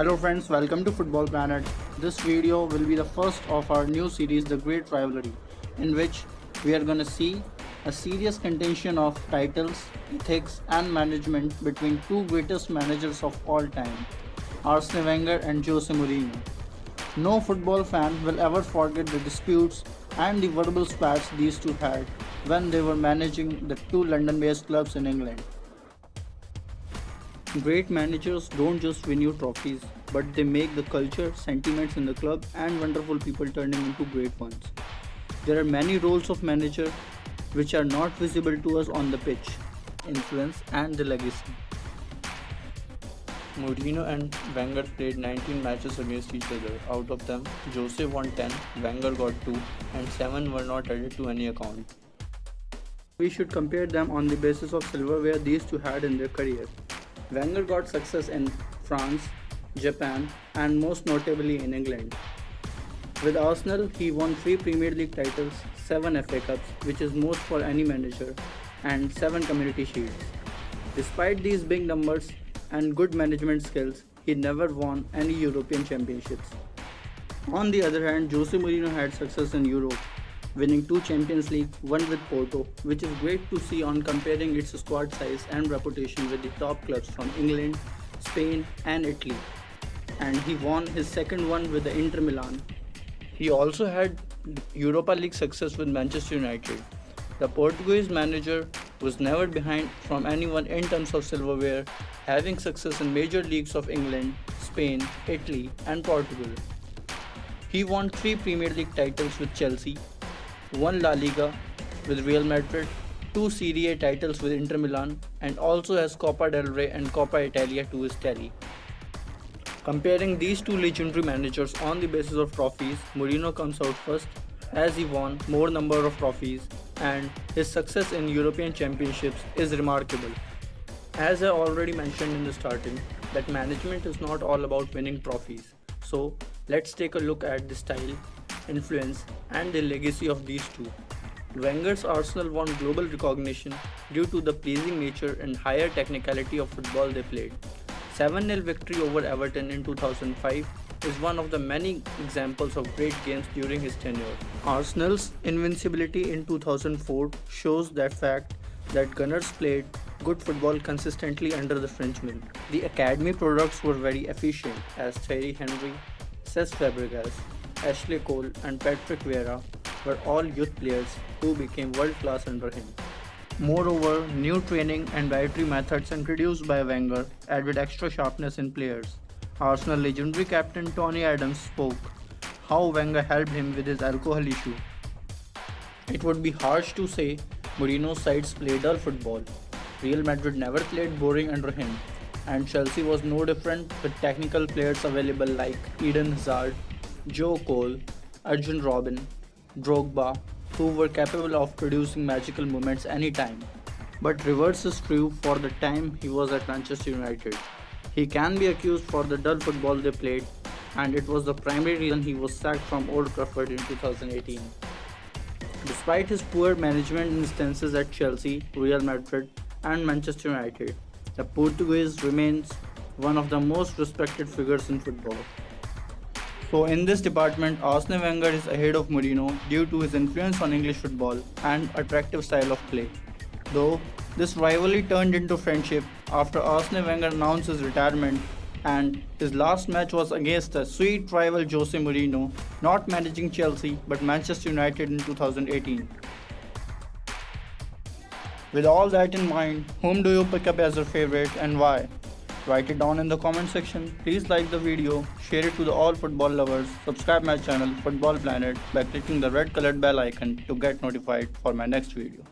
Hello friends, welcome to Football Planet. This video will be the first of our new series, The Great Rivalry, in which we are gonna see a serious contention of titles, ethics and management between two greatest managers of all time, Arsene Wenger and Jose Mourinho. No football fan will ever forget the disputes and the verbal spats these two had when they were managing the two London-based clubs in England. Great managers don't just win you trophies, but they make the culture, sentiments in the club, and wonderful people turning into great ones. There are many roles of manager which are not visible to us on the pitch: influence and the legacy. Mourinho and Wenger played 19 matches against each other. Out of them, Jose won 10, Wenger got 2, and 7 were not added to any account. We should compare them on the basis of silverware these two had in their career. Wenger got success in France, Japan, and most notably in England. With Arsenal, he won 3 Premier League titles, 7 FA Cups, which is most for any manager, and 7 Community Shields. Despite these big numbers and good management skills, he never won any European championships. On the other hand, Jose Mourinho had success in Europe, winning 2 Champions League, one with Porto, which is great to see on comparing its squad size and reputation with the top clubs from England, Spain and Italy. And he won his second one with the Inter Milan. He also had Europa League success with Manchester United. The Portuguese manager was never behind from anyone in terms of silverware, having success in major leagues of England, Spain, Italy and Portugal. He won 3 Premier League titles with Chelsea, 1 La Liga with Real Madrid, 2 Serie A titles with Inter Milan, and also has Coppa del Rey and Coppa Italia to his tally. Comparing these two legendary managers on the basis of trophies, Mourinho comes out first as he won more number of trophies and his success in European championships is remarkable. As I already mentioned in the starting, that management is not all about winning trophies. So let's take a look at the style, influence and the legacy of these two. Wenger's Arsenal won global recognition due to the pleasing nature and higher technicality of football they played. 7-0 victory over Everton in 2005 is one of the many examples of great games during his tenure. Arsenal's invincibility in 2004 shows that fact that Gunners played good football consistently under the Frenchmen. The academy products were very efficient as Thierry Henry, Cesc Fabregas, Ashley Cole and Patrick Vieira were all youth players who became world-class under him. Moreover, new training and dietary methods introduced by Wenger added extra sharpness in players. Arsenal legendary captain Tony Adams spoke how Wenger helped him with his alcohol issue. It would be harsh to say Mourinho's sides played dull football. Real Madrid never played boring under him, and Chelsea was no different with technical players available like Eden Hazard, Joe Cole, Arjen Robben, Drogba, who were capable of producing magical moments anytime. But reverse is true for the time he was at Manchester United. He can be accused for the dull football they played, and it was the primary reason he was sacked from Old Trafford in 2018. Despite his poor management instances at Chelsea, Real Madrid and Manchester United, the Portuguese remains one of the most respected figures in football. So in this department, Arsene Wenger is ahead of Mourinho due to his influence on English football and attractive style of play. Though this rivalry turned into friendship after Arsene Wenger announced his retirement, and his last match was against the sweet rival Jose Mourinho, not managing Chelsea but Manchester United in 2018. With all that in mind, whom do you pick up as your favorite and why? Write it down in the comment section. Please like the video, share it to all football lovers, subscribe my channel Football Planet by clicking the red colored bell icon to get notified for my next video.